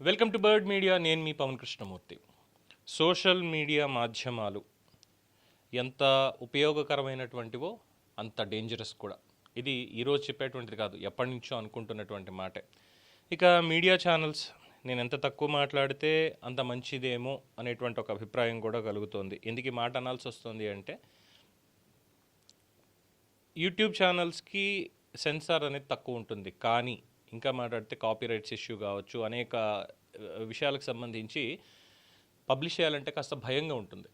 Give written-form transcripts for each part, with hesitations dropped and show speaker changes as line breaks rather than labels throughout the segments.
Welcome to bird media. నేను మీ Pawan Krishnamurthy. Social media మాధ్యమాలు ఎంత ఉపయోగకరమైనటువంటివో అంత డేంజరస్ కూడా. ఇది ఈరోజు చెప్పేటువంటిది కాదు, ఎప్పటి నుంచో అనుకుంటున్నటువంటి మాటే. ఇక మీడియా ఛానల్స్ నేను ఎంత తక్కువ మాట్లాడితే అంత మంచిదేమో అనేటువంటి ఒక అభిప్రాయం కూడా కలుగుతోంది. ఎందుకు ఈ మాట అనాల్సి వస్తుంది అంటే, యూట్యూబ్ ఛానల్స్కి సెన్సార్ అనేది తక్కువ ఉంటుంది, కానీ ఇంకా మాట్లాడితే కాపీరైట్స్ ఇష్యూ కావచ్చు, అనేక విషయాలకు సంబంధించి పబ్లిష్ చేయాలంటే కాస్త భయంగా ఉంటుంది.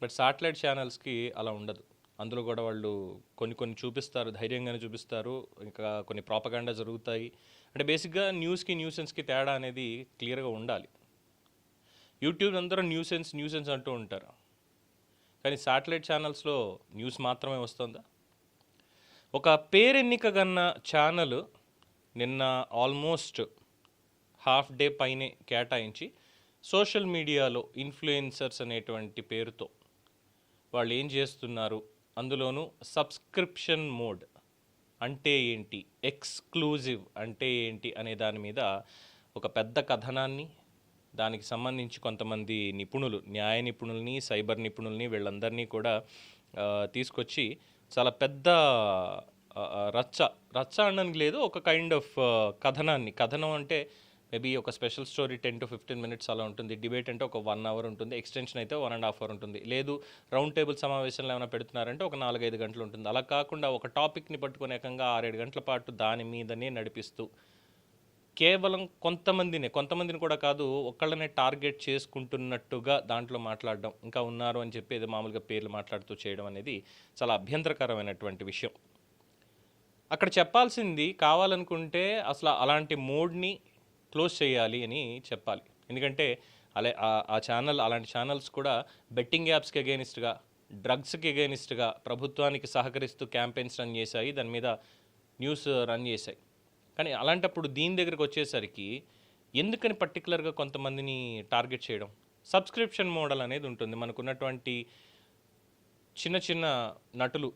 బట్ శాటిలైట్ ఛానల్స్కి అలా ఉండదు. అందులో కూడా వాళ్ళు కొన్ని చూపిస్తారు, ధైర్యంగానే చూపిస్తారు, ఇంకా కొన్ని ప్రాపగాండా జరుగుతాయి. అంటే బేసిక్గా న్యూస్కి న్యూసెన్స్కి తేడా అనేది క్లియర్గా ఉండాలి. యూట్యూబ్ అందరూ న్యూసెన్స్ అంటూ ఉంటారు, కానీ శాటిలైట్ ఛానల్స్లో న్యూస్ మాత్రమే వస్తుందా? ఒక పేరెన్నిక గన్న ఛానల్ నిన్న ఆల్మోస్ట్ హాఫ్ డే పైనే కేటాయించి సోషల్ మీడియాలో ఇన్ఫ్లుయెన్సర్స్ అనేటువంటి పేరుతో వాళ్ళు ఏం చేస్తున్నారు, అందులోనూ సబ్స్క్రిప్షన్ మోడ్ అంటే ఏంటి, ఎక్స్క్లూజివ్ అంటే ఏంటి అనే దాని మీద ఒక పెద్ద కథనాన్ని, దానికి సంబంధించి కొంతమంది నిపుణులు, న్యాయ నిపుణుల్ని, సైబర్ నిపుణుల్ని, వీళ్ళందరినీ కూడా తీసుకొచ్చి చాలా పెద్ద రచ్చ అనడానికి లేదు, ఒక కైండ్ ఆఫ్ కథనం అంటే మేబీ ఒక స్పెషల్ స్టోరీ 10 to 15 minutes అలా ఉంటుంది. డిబేట్ అంటే ఒక 1 hour ఉంటుంది. ఎక్స్టెన్షన్ అయితే 1.5 hours ఉంటుంది. లేదు రౌండ్ టేబుల్ సమావేశంలో ఏమైనా పెడుతున్నారంటే ఒక 4-5 గంటలు ఉంటుంది. అలా కాకుండా ఒక టాపిక్ని పట్టుకుని ఏకంగా 6-7 గంటల పాటు దాని మీదనే నడిపిస్తూ కేవలం కొంతమందిని కూడా కాదు, ఒకళ్ళనే టార్గెట్ చేసుకుంటున్నట్టుగా దాంట్లో మాట్లాడడం, ఇంకా ఉన్నారు అని చెప్పి ఏదో మామూలుగా పేర్లు మాట్లాడుతూ చేయడం అనేది చాలా అభ్యంతరకరమైనటువంటి విషయం. అక్కడ చెప్పాల్సింది, కావాలనుకుంటే అసలు అలాంటి మోడ్ని క్లోజ్ చేయాలి అని చెప్పాలి. ఎందుకంటే అలాంటి ఛానల్స్ కూడా బెట్టింగ్ యాప్స్కి అగెయినిస్ట్గా, డ్రగ్స్కి అగెయినిస్ట్గా ప్రభుత్వానికి సహకరిస్తూ క్యాంపెయిన్స్ రన్ చేశాయి, దాని మీద న్యూస్ రన్ చేశాయి. కానీ అలాంటప్పుడు దీని దగ్గరికి వచ్చేసరికి ఎందుకని పర్టికులర్గా కొంతమందిని టార్గెట్ చేయడం? సబ్స్క్రిప్షన్ మోడల్ అనేది ఉంటుంది. మనకున్నటువంటి చిన్న నటులు,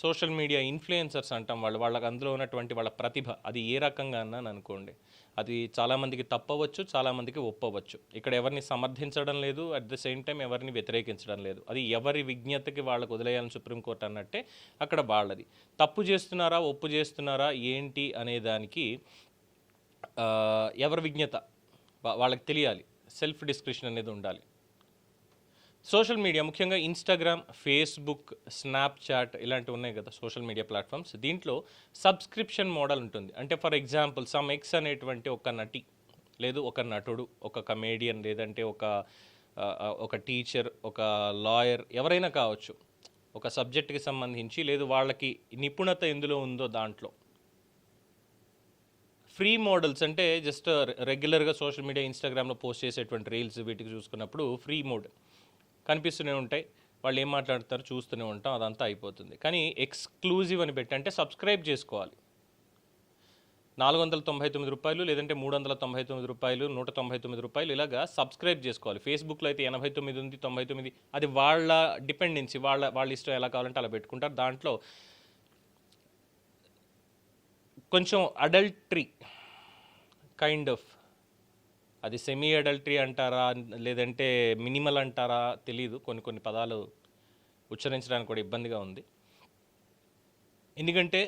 సోషల్ మీడియా ఇన్ఫ్లుయెన్సర్స్ అంటాం, వాళ్ళకి అందులో ఉన్నటువంటి వాళ్ళ ప్రతిభ అది ఏ రకంగా అన్నాను అనుకోండి, అది చాలామందికి తప్పవచ్చు, చాలామందికి ఒప్పవచ్చు. ఇక్కడ ఎవరిని సమర్థించడం లేదు, అట్ ద సేమ్ టైం ఎవరిని వ్యతిరేకించడం లేదు. అది ఎవరి విజ్ఞతకి వాళ్ళకు వదిలేయాలని సుప్రీంకోర్టు అన్నట్టే అక్కడ వాళ్ళది. తప్పు చేస్తున్నారా, ఒప్పు చేస్తున్నారా ఏంటి అనే దానికి ఎవరి విజ్ఞత వాళ్ళకి తెలియాలి. సెల్ఫ్ డిస్క్రిప్షన్ అనేది ఉండాలి. సోషల్ మీడియా ముఖ్యంగా ఇన్స్టాగ్రామ్, ఫేస్బుక్, స్నాప్చాట్ ఇలాంటివి ఉన్నాయి కదా సోషల్ మీడియా ప్లాట్ఫామ్స్. దీంట్లో సబ్స్క్రిప్షన్ మోడల్ ఉంటుంది. అంటే ఫర్ ఎగ్జాంపుల్ సమ్ ఎక్స్ అనేటువంటి ఒక నటి, లేదు ఒక నటుడు, ఒక కమేడియన్, లేదంటే ఒక టీచర్, ఒక లాయర్, ఎవరైనా కావచ్చు, ఒక సబ్జెక్ట్కి సంబంధించి, లేదు వాళ్ళకి నిపుణత ఎందులో ఉందో దాంట్లో ఫ్రీ మోడల్స్, అంటే జస్ట్ రెగ్యులర్గా సోషల్ మీడియా ఇన్స్టాగ్రామ్లో పోస్ట్ చేసేటువంటి రీల్స్, వీటికి చూసుకున్నప్పుడు ఫ్రీ మోడ్ కనిపిస్తూనే ఉంటాయి, వాళ్ళు ఏం మాట్లాడతారు చూస్తూనే ఉంటాం, అదంతా అయిపోతుంది. కానీ ఎక్స్క్లూజివ్ అని పెట్టి, అంటే సబ్స్క్రైబ్ చేసుకోవాలి. 499 రూపాయలు, లేదంటే 399 రూపాయలు, 199 రూపాయలు, ఇలాగా సబ్స్క్రైబ్ చేసుకోవాలి. ఫేస్బుక్లో అయితే 89 ఉంది, 99, అది వాళ్ళ డిపెండెన్సీ, వాళ్ళ ఇష్టం, ఎలా కావాలంటే అలా పెట్టుకుంటారు. దాంట్లో కొంచెం అడల్టరీ కైండ్ ఆఫ్, అది సెమీ అడల్టరీ అంటారా, లేదంటే మినిమల్ అంటారా తెలీదు, కొన్ని పదాలు ఉచ్చరించడానికి కూడా ఇబ్బందిగా ఉంది. ఎందుకంటే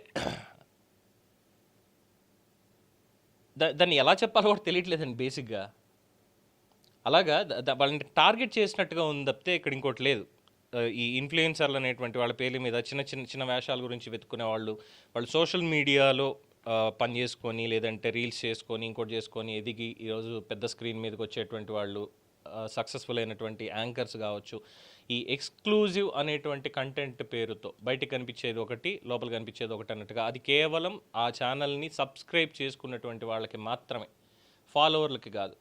దాన్ని ఎలా చెప్పాలో కూడా తెలియట్లేదండి బేసిక్గా. అలాగా వాళ్ళని టార్గెట్ చేసినట్టుగా ఉంది తప్పితే ఇక్కడ ఇంకోటి లేదు. ఈ ఇన్ఫ్లుయెన్సర్లు అనేటువంటి వాళ్ళ పేర్ల మీద చిన్న వేషాల గురించి వెతుక్కునే వాళ్ళు సోషల్ మీడియాలో పని చేసుకొని, లేదంటే రీల్స్ చేసుకొని, ఇంకోటి చేసుకొని ఎదిగి ఈరోజు పెద్ద స్క్రీన్ మీదకి వచ్చేటువంటి వాళ్ళు, సక్సెస్ఫుల్ అయినటువంటి యాంకర్స్ కావచ్చు, ఈ ఎక్స్క్లూజివ్ అనేటువంటి కంటెంట్ పేరుతో బయటకు కనిపించేది ఒకటి, లోపల కనిపించేది ఒకటి అన్నట్టుగా, అది కేవలం ఆ ఛానల్ని సబ్స్క్రైబ్ చేసుకున్నటువంటి వాళ్ళకి మాత్రమే, ఫాలోవర్లకి కాదు.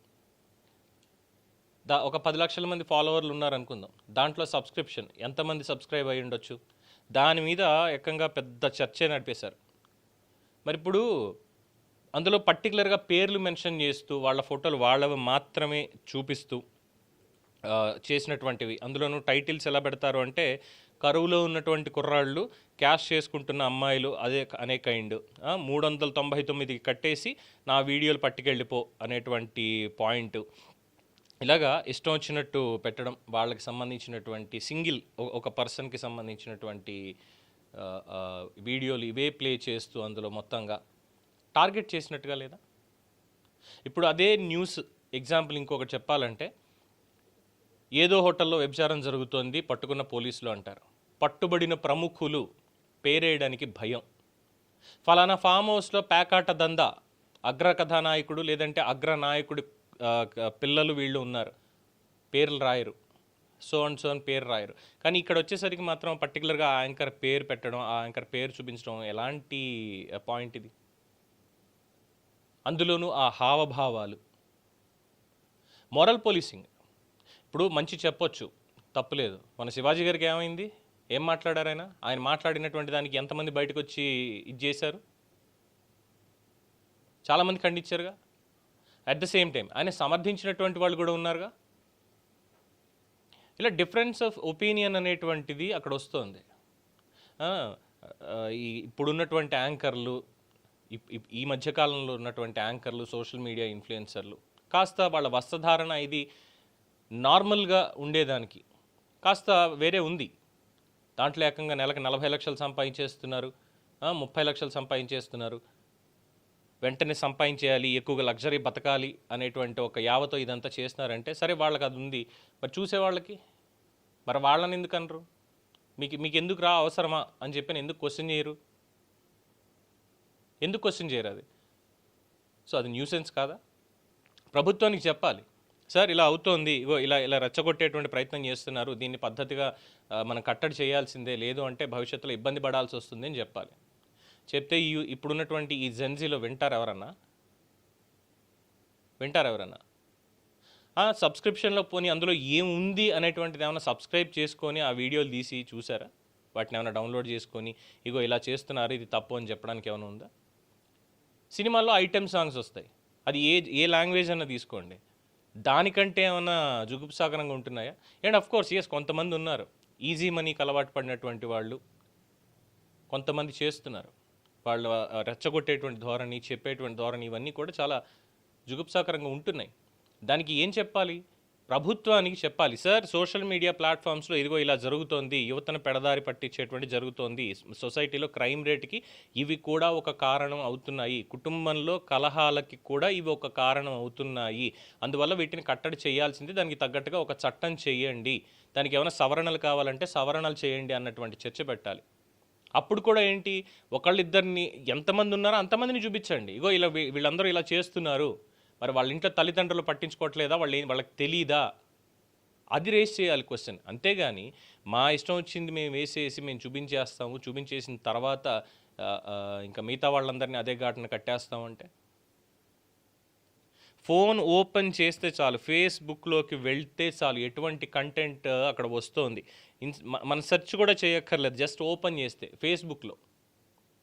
ఒక 10 లక్షల మంది ఫాలోవర్లు ఉన్నారనుకుందాం, దాంట్లో సబ్స్క్రిప్షన్ ఎంతమంది సబ్స్క్రైబ్ అయ్యి ఉండొచ్చు, దాని మీద ఏకంగా పెద్ద చర్చే నడిపేశారు. మరి ఇప్పుడు అందులో పర్టికులర్గా పేర్లు మెన్షన్ చేస్తూ, వాళ్ళ ఫోటోలు వాళ్ళవి మాత్రమే చూపిస్తూ చేసినటువంటివి, అందులోనూ టైటిల్స్ ఎలా పెడతారు అంటే, కరువులో ఉన్నటువంటి కుర్రాళ్ళు, క్యాష్ చేసుకుంటున్న అమ్మాయిలు అదే అనే కైండ్ 399 కట్టేసి నా వీడియోలు పట్టుకెళ్ళిపో అనేటువంటి పాయింట్. ఇలాగా ఇష్టం వచ్చినట్టు పెట్టడం, వాళ్ళకి సంబంధించినటువంటి సింగిల్ ఒక పర్సన్కి సంబంధించినటువంటి వీడియోలు ఇవే ప్లే చేస్తూ అందులో మొత్తంగా టార్గెట్ చేసినట్టుగా లేదా? ఇప్పుడు అదే న్యూస్ ఎగ్జాంపుల్ ఇంకొకటి చెప్పాలంటే, ఏదో హోటల్లో వ్యభిచారం జరుగుతోంది, పట్టుకున్న పోలీసులు అంటారు. పట్టుబడిన ప్రముఖులు పేరేయడానికి భయం. ఫలానా ఫామ్ హౌస్లో పేకాట దందా, అగ్ర కథానాయకుడు లేదంటే అగ్రనాయకుడి పిల్లలు వీళ్ళు ఉన్నారు, పేర్లు రాయరు. సో అండ్ సో అని పేరు రాయరు. కానీ ఇక్కడ వచ్చేసరికి మాత్రం పర్టికులర్గా ఆ యాంకర్ పేరు పెట్టడం, ఆ యాంకర్ పేరు చూపించడం ఎలాంటి పాయింట్ ఇది? అందులోనూ ఆ హావభావాలు. Moral policing. ఇప్పుడు మంచి చెప్పొచ్చు, తప్పులేదు. మన శివాజీ గారికి ఏమైంది? ఏం మాట్లాడారు ఆయన? ఆయన మాట్లాడినటువంటి దానికి ఎంతమంది బయటకు వచ్చి ఇది చేశారు? చాలామంది ఖండించారుగా. అట్ ద సేమ్ టైం ఆయన సమర్థించినటువంటి వాళ్ళు కూడా ఉన్నారుగా. ఇలా డిఫరెన్స్ ఆఫ్ ఒపీనియన్ అనేటువంటిది అక్కడ వస్తుంది. ఇప్పుడున్నటువంటి యాంకర్లు, ఈ మధ్యకాలంలో ఉన్నటువంటి యాంకర్లు, సోషల్ మీడియా ఇన్ఫ్లుయెన్సర్లు కాస్త వాళ్ళ వస్త్రధారణ ఇది నార్మల్గా ఉండేదానికి కాస్త వేరే ఉంది. దాంట్లో ఏకంగా నెలకు 40 లక్షలు సంపాదించేస్తున్నారు, 30 లక్షలు సంపాదించేస్తున్నారు. వెంటనే సంపాదించేయాలి, ఎక్కువగా లగ్జరీ బతకాలి అనేటువంటి ఒక యావతో ఇదంతా చేస్తున్నారంటే సరే, వాళ్ళకి అది ఉంది. మరి చూసేవాళ్ళకి మరి వాళ్ళని ఎందుకు అనరు? మీకు ఎందుకు రా, అవసరమా అని చెప్పి ఎందుకు క్వశ్చన్ చేయరు? ఎందుకు క్వశ్చన్ చేయరు అది? సో అది న్యూసెన్స్ కాదా? ప్రభుత్వానికి చెప్పాలి, సార్ ఇలా అవుతోంది, ఇగో ఇలా ఇలా రెచ్చగొట్టేటువంటి ప్రయత్నం చేస్తున్నారు, దీన్ని పద్ధతిగా మనం కట్టడి చేయాల్సిందే, లేదు అంటే భవిష్యత్తులో ఇబ్బంది పడాల్సి వస్తుంది అని చెప్పాలి. చెప్తే ఇప్పుడున్నటువంటి ఈ జెన్జీలో వింటారు ఎవరన్నా? సబ్స్క్రిప్షన్లో పోనీ అందులో ఏముంది అనేటువంటిది ఏమైనా సబ్స్క్రైబ్ చేసుకొని ఆ వీడియోలు తీసి చూసారా? వాటిని ఏమైనా డౌన్లోడ్ చేసుకొని ఇగో ఇలా చేస్తున్నారు, ఇది తప్పు అని చెప్పడానికి ఏమైనా ఉందా? సినిమాల్లో ఐటెమ్ సాంగ్స్ వస్తాయి, అది ఏ లాంగ్వేజ్ అన్నా తీసుకోండి, దానికంటే ఏమైనా జుగుప్సాకరంగా ఉంటున్నాయా? అండ్ అఫ్ కోర్స్ ఎస్, కొంతమంది ఉన్నారు ఈజీ మనీకి అలవాటు పడినటువంటి వాళ్ళు, కొంతమంది చేస్తున్నారు. వాళ్ళు రెచ్చగొట్టేటువంటి ధోరణి, చెప్పేటువంటి ధోరణి, ఇవన్నీ కూడా చాలా జుగుప్సాకరంగా ఉంటున్నాయి. దానికి ఏం చెప్పాలి? ప్రభుత్వానికి చెప్పాలి, సార్ సోషల్ మీడియా ప్లాట్ఫామ్స్లో ఇదిగో ఇలా జరుగుతోంది, యువతను పెడదారి పట్టించేటువంటి జరుగుతోంది, సొసైటీలో క్రైమ్ రేట్కి ఇవి కూడా ఒక కారణం అవుతున్నాయి, కుటుంబంలో కలహాలకి కూడా ఇవి ఒక కారణం అవుతున్నాయి, అందువల్ల వీటిని కట్టడి చేయాల్సింది, దానికి తగ్గట్టుగా ఒక చట్టం చేయండి, దానికి ఏమైనా సవరణలు కావాలంటే సవరణలు చేయండి అన్నటువంటి చర్చ పెట్టాలి. అప్పుడు కూడా ఏంటి, ఒకళ్ళిద్దరిని ఎంతమంది ఉన్నారో అంతమందిని చూపించండి, ఇగో ఇలా వీళ్ళందరూ ఇలా చేస్తున్నారు, మరి వాళ్ళ ఇంట్లో తల్లిదండ్రులు పట్టించుకోవట్లేదా, వాళ్ళకి తెలీదా, అది రేస్ చేయాలి క్వశ్చన్. అంతేగాని మా ఇష్టం వచ్చింది మేము వేసేసి మేము చూపించేస్తాము, చూపించేసిన తర్వాత ఇంకా మిగతా వాళ్ళందరినీ అదే ఘాటున కట్టేస్తామంటే. ఫోన్ ఓపెన్ చేస్తే చాలు, ఫేస్బుక్లోకి వెళ్తే చాలు, ఎటువంటి కంటెంట్ అక్కడ వస్తుంది. మన సెర్చ్ కూడా చేయక్కర్లేదు, జస్ట్ ఓపెన్ చేస్తే ఫేస్బుక్లో,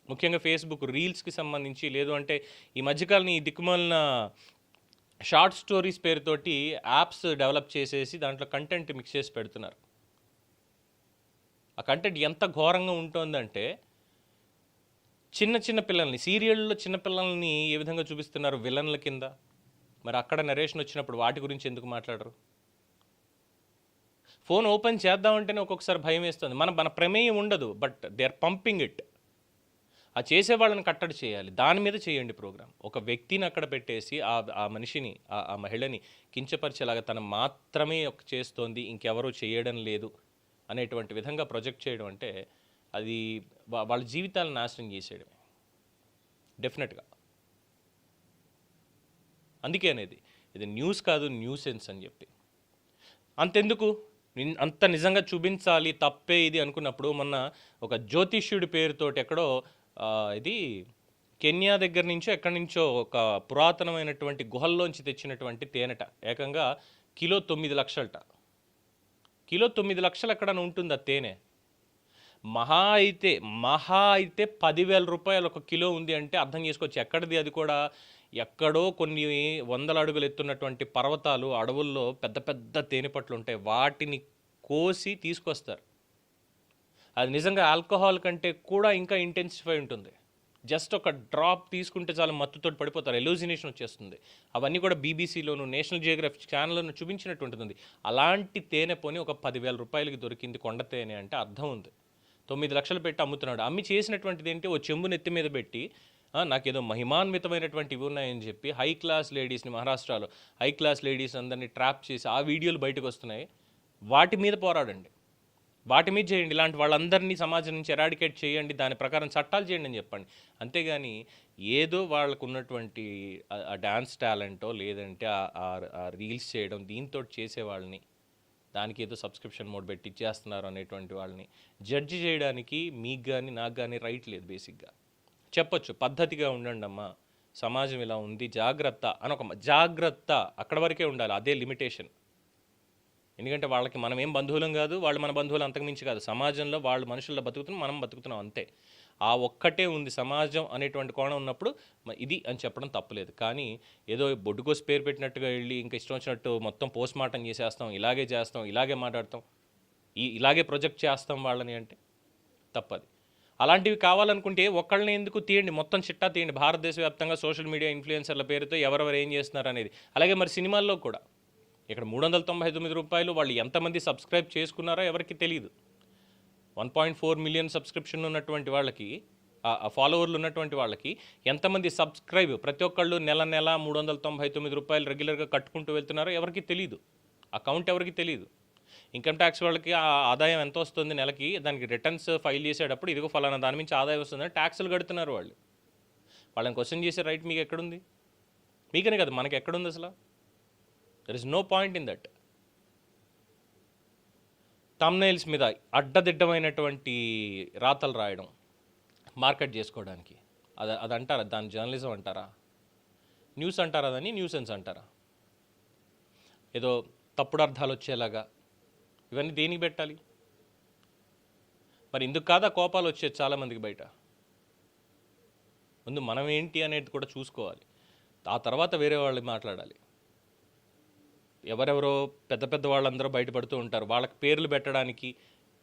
ముఖ్యంగా ఫేస్బుక్ రీల్స్కి సంబంధించి, లేదు అంటే ఈ మధ్యకాలం ఈ దిక్కుమాలిన షార్ట్ స్టోరీస్ పేరుతోటి యాప్స్ డెవలప్ చేసేసి దాంట్లో కంటెంట్ మిక్స్ చేసి పెడుతున్నారు. ఆ కంటెంట్ ఎంత ఘోరంగా ఉంటుందంటే, చిన్న పిల్లల్ని, సీరియల్లో చిన్నపిల్లల్ని ఏ విధంగా చూపిస్తున్నారు విలన్ల కింద. మరి అక్కడ నరేషన్ వచ్చినప్పుడు వాటి గురించి ఎందుకు మాట్లాడరు? ఫోన్ ఓపెన్ చేద్దామంటేనే ఒక్కొక్కసారి భయం వేస్తుంది. మన ప్రమేయం ఉండదు, but they are pumping it. ఆ చేసేవాళ్ళని కట్టడి చేయాలి, దాని మీద చేయండి ప్రోగ్రామ్. ఒక వ్యక్తిని అక్కడ పెట్టేసి ఆ మనిషిని, ఆ మహిళని కించపరిచేలాగా తను మాత్రమే చేస్తోంది, ఇంకెవరూ చేయడం లేదు అనేటువంటి విధంగా ప్రొజెక్ట్ చేయడం అంటే అది వాళ్ళ జీవితాలను నాశనం చేసేయడమే డెఫినెట్గా. అందుకే అనేది ఇది న్యూస్ కాదు, న్యూసెన్స్ అని చెప్పి. అంతెందుకు, అంత నిజంగా చూపించాలి, తప్పే ఇది అనుకున్నప్పుడు మొన్న ఒక జ్యోతిష్యుడి పేరుతోటి ఎక్కడో ఇది కెన్యా దగ్గర నుంచో ఎక్కడి నుంచో ఒక పురాతనమైనటువంటి గుహల్లోంచి తెచ్చినటువంటి తేనెట ఏకంగా కిలో 9 లక్షలట. కిలో 9 లక్షలు ఎక్కడైనా ఉంటుంది ఆ తేనె? మహా అయితే 10,000 రూపాయలు ఒక కిలో ఉంది అంటే అర్థం చేసుకోవచ్చు ఎక్కడిది. అది కూడా ఎక్కడో కొన్ని 100 అడుగులు ఎత్తున్నటువంటి పర్వతాలు, అడవుల్లో పెద్ద పెద్ద తేనెపట్లు ఉంటాయి, వాటిని కోసి తీసుకొస్తారు. అది నిజంగా ఆల్కహాల్ కంటే కూడా ఇంకా ఇంటెన్సిఫై ఉంటుంది. జస్ట్ ఒక డ్రాప్ తీసుకుంటే చాలా మత్తుతోటి పడిపోతారు, ఎలూజినేషన్ వచ్చేస్తుంది. అవన్నీ కూడా బీబీసీలోను నేషనల్ జియోగ్రఫిక్ ఛానల్లోను చూపించినట్టు ఉంటుంది. అలాంటి తేనె పోని ఒక 10,000 రూపాయలకి దొరికింది కొండ తేనె అంటే అర్థం ఉంది. 9 లక్షలు పెట్టి అమ్ముతున్నాడు. అమ్మి చేసినటువంటిది ఏంటి, ఓ చెంబు నెత్తి మీద పెట్టి నాకేదో మహిమాన్వితమైనటువంటివి ఉన్నాయని చెప్పి హై క్లాస్ లేడీస్ని, మహారాష్ట్రలో హై క్లాస్ లేడీస్ అందరినీ ట్రాప్ చేసి ఆ వీడియోలు బయటకు వస్తున్నాయి. వాటి మీద పోరాడండి, వాటి మీద చేయండి. ఇలాంటి వాళ్ళందరినీ సమాజం నుంచి ఎరాడికేట్ చేయండి, దాని ప్రకారం చట్టాలు చేయండి అని చెప్పండి. అంతేగాని ఏదో వాళ్ళకు ఉన్నటువంటి ఆ డ్యాన్స్ టాలెంటో లేదంటే ఆ రీల్స్ చేయడం దీంతో చేసేవాళ్ళని, దానికి ఏదో సబ్స్క్రిప్షన్ మోడ్ పెట్టి ఇచ్చేస్తున్నారు అనేటువంటి వాళ్ళని జడ్జి చేయడానికి మీకు కానీ నాకు కానీ రైట్ లేదు. బేసిక్గా చెప్పొచ్చు, పద్ధతిగా ఉండండి అమ్మా, సమాజం ఇలా ఉంది, జాగ్రత్త అని ఒక జాగ్రత్త అక్కడ వరకే ఉండాలి, అదే లిమిటేషన్. ఎందుకంటే వాళ్ళకి మనం ఏం బంధువులం కాదు, వాళ్ళు మన బంధువులు అంతకుమించి కాదు. సమాజంలో వాళ్ళు మనుషుల్లో బతుకుతున్నాం, మనం బతుకుతున్నాం అంతే. ఆ ఒక్కటే ఉంది సమాజం అనేటువంటి కోణం ఉన్నప్పుడు ఇది అని చెప్పడం తప్పులేదు. కానీ ఏదో బొడ్డుకోసి పేరు పెట్టినట్టుగా వెళ్ళి ఇంకా ఇష్టం వచ్చినట్టు మొత్తం పోస్ట్ మార్టం చేసేస్తాం, ఇలాగే చేస్తాం, ఇలాగే మాట్లాడతాం, ఇలాగే ప్రొజెక్ట్ చేస్తాం వాళ్ళని అంటే తప్పది. అలాంటివి కావాలనుకుంటే ఒక్కళ్ళని ఎందుకు తీయండి, మొత్తం చిట్టా తీయండి. భారతదేశ వ్యాప్తంగా సోషల్ మీడియా ఇన్ఫ్లుయెన్సర్ల పేరుతో ఎవరెవరు ఏం చేస్తున్నారు అనేది. అలాగే మరి సినిమాల్లో కూడా ఇక్కడ 399 రూపాయలు వాళ్ళు ఎంతమంది సబ్స్క్రైబ్ చేసుకున్నారో ఎవరికి తెలియదు. 1.4 మిలియన్ సబ్స్క్రిప్షన్ ఉన్నటువంటి వాళ్ళకి, ఫాలోవర్లు ఉన్నటువంటి వాళ్ళకి ఎంతమంది సబ్స్క్రైబ్, ప్రతి ఒక్కళ్ళు నెల 399 రూపాయలు రెగ్యులర్గా కట్టుకుంటూ వెళ్తున్నారో ఎవరికి తెలియదు. అకౌంట్ ఎవరికి తెలియదు. ఇన్కమ్ ట్యాక్స్ వాళ్ళకి ఆ ఆదాయం ఎంత వస్తుంది నెలకి, దానికి రిటర్న్స్ ఫైల్ చేసేటప్పుడు ఇదిగో ఫలానా దాని నుంచి ఆదాయం వస్తుందని ట్యాక్సులు కడుతున్నారు వాళ్ళు. వాళ్ళని క్వశ్చన్ చేసే రైట్ మీకు ఎక్కడుంది? మీకనే కదా, మనకి ఎక్కడుంది అసలు? There is no point in that. Thumbnails మీద అడ్డదిడ్డమైనటువంటి రాతలు రాయడం మార్కెట్ చేసుకోవడానికి, అది అంటారా? దాని జర్నలిజం అంటారా? న్యూస్ అంటారా? దాన్ని న్యూసెన్స్ అంటారా? ఏదో తప్పుడు అర్థాలు వచ్చేలాగా ఇవన్నీ దేనికి పెట్టాలి? మరి ఇందుకు కాదా కోపాలు వచ్చేది చాలామందికి బయట? ముందు మనం ఏంటి అనేది కూడా చూసుకోవాలి, ఆ తర్వాత వేరే వాళ్ళు మాట్లాడాలి. ఎవరెవరో పెద్ద పెద్ద వాళ్ళందరూ బయటపడుతూ ఉంటారు, వాళ్ళకి పేర్లు పెట్టడానికి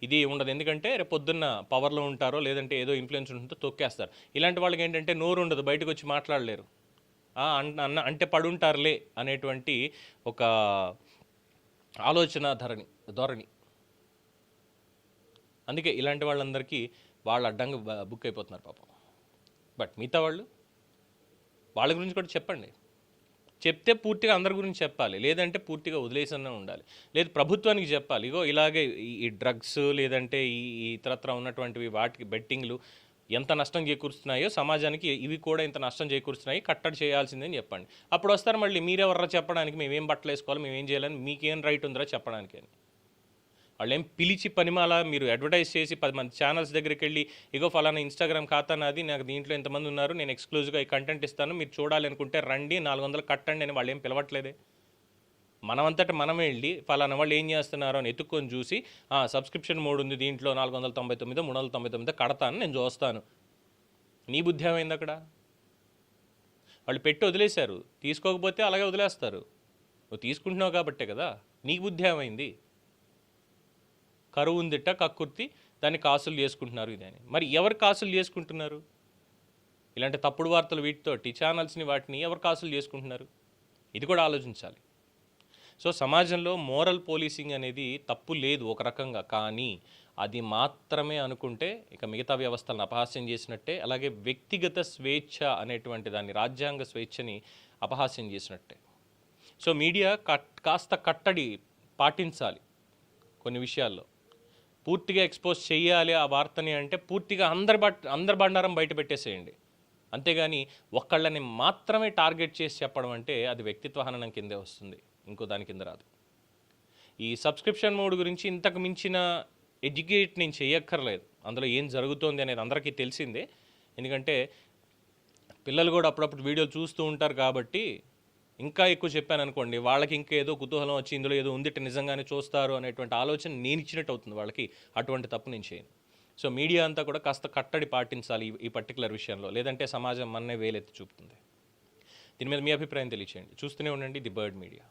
ఇది ఉండదు. ఎందుకంటే రేపు పొద్దున్న పవర్లో ఉంటారో లేదంటే ఏదో ఇన్ఫ్లుయెన్స్ ఉంటుందో తొక్కేస్తారు. ఇలాంటి వాళ్ళకి ఏంటంటే నోరు ఉండదు, బయటకు వచ్చి మాట్లాడలేరు. అంటే పడుంటారులే అనేటువంటి ఒక ఆలోచన ధోరణి. అందుకే ఇలాంటి వాళ్ళందరికీ వాళ్ళు అడ్డంగా బుక్ అయిపోతున్నారు పాపం. బట్ మిగతా వాళ్ళ గురించి కూడా చెప్పండి. చెప్తే పూర్తిగా అందరి గురించి చెప్పాలి, లేదంటే పూర్తిగా వదిలేసనే ఉండాలి. లేదు ప్రభుత్వానికి చెప్పాలి, ఇగో ఇలాగే ఈ డ్రగ్స్ లేదంటే ఈ ఇతరత్ర ఉన్నటువంటివి వాటికి బెట్టింగ్లు ఎంత నష్టం చేకూరుస్తున్నాయో సమాజానికి ఇవి కూడా ఇంత నష్టం చేకూరుస్తున్నాయి, కట్టడి చేయాల్సిందని చెప్పండి. అప్పుడు వస్తారు మళ్ళీ మీరెవర్రా చెప్పడానికి, మేమేం బట్టలు వేసుకోవాలి, మేమేం చేయాలని, మీకేం రైట్ ఉందిరా చెప్పడానికి అని. వాళ్ళు ఏం పిలిచి పనిమాల మీరు అడ్వర్టైజ్ చేసి 10 మంది ఛానల్స్ దగ్గరికి వెళ్ళి ఇగో ఫలానా ఇన్స్టాగ్రామ్ ఖాతా నాది, నాకు దీంట్లో ఎంతమంది ఉన్నారు, నేను ఎక్స్క్లూజివ్గా ఈ కంటెంట్ ఇస్తాను, మీరు చూడాలి అనుకుంటే రండి 400 కట్టండి అని వాళ్ళు ఏం పిలవట్లేదే. మనమంతటా మనమే వెళ్ళి ఫలానా వాళ్ళు ఏం చేస్తున్నారో అని ఎత్తుక్కొని చూసి సబ్స్క్రిప్షన్ మోడ్ ఉంది దీంట్లో 499 399 కడతాను, నేను చూస్తాను. నీ బుద్ధి ఏమైంది అక్కడ? వాళ్ళు పెట్టి వదిలేశారు, తీసుకోకపోతే అలాగే వదిలేస్తారు. నువ్వు తీసుకుంటున్నావు కాబట్టే కదా. నీకు బుద్ధి ఏమైంది? కరువు ఉందిట కక్కుర్తి, దాన్ని కాసులు చేసుకుంటున్నారు ఇదని. మరి ఎవరు కాసులు చేసుకుంటున్నారు? ఇలాంటి తప్పుడు వార్తలు వీటితోటి ఛానల్స్ని వాటిని ఎవరు కాసులు చేసుకుంటున్నారు? ఇది కూడా ఆలోచించాలి. సో సమాజంలో మోరల్ పోలీసింగ్ అనేది తప్పు లేదు ఒక రకంగా, కానీ అది మాత్రమే అనుకుంటే ఇక మిగతా వ్యవస్థలను అపహాస్యం చేసినట్టే. అలాగే వ్యక్తిగత స్వేచ్ఛ అనేటువంటి దాన్ని, రాజ్యాంగ స్వేచ్ఛని అపహాస్యం చేసినట్టే. సో మీడియా కాస్త కట్టడి పాటించాలి కొన్ని విషయాల్లో. పూర్తిగా ఎక్స్పోజ్ చేయాలి ఆ వార్తని అంటే పూర్తిగా అందరి బండారం బయట పెట్టేసేయండి. అంతేగాని ఒక్కళ్ళని మాత్రమే టార్గెట్ చేసి చెప్పడం అంటే అది వ్యక్తిత్వ హననం కిందే వస్తుంది, ఇంకో దాని కింద రాదు. ఈ సబ్స్క్రిప్షన్ మోడ్ గురించి ఇంతకు మించిన ఎడ్యుకేట్ నేను చేయక్కర్లేదు. అందులో ఏం జరుగుతోంది అనేది అందరికీ తెలిసిందే. ఎందుకంటే పిల్లలు కూడా అప్పుడప్పుడు వీడియోలు చూస్తూ ఉంటారు కాబట్టి ఇంకా ఎక్కువ చెప్పాను అనుకోండి, వాళ్ళకి ఇంకా ఏదో కుతూహలం వచ్చి ఇందులో ఏదో ఉందిట నిజంగానే చూస్తారు అనేటువంటి ఆలోచన నేను ఇచ్చినట్టు అవుతుంది వాళ్ళకి. అటువంటి తప్పు నేను చేయను. సో మీడియా అంతా కూడా కాస్త కట్టడి పాటించాలి ఈ పర్టికులర్ విషయంలో, లేదంటే సమాజం మన్నే వేలెత్తి చూపుతుంది. దీని మీద మీ అభిప్రాయం తెలియచేయండి. చూస్తూనే ఉండండి ది బర్డ్ మీడియా.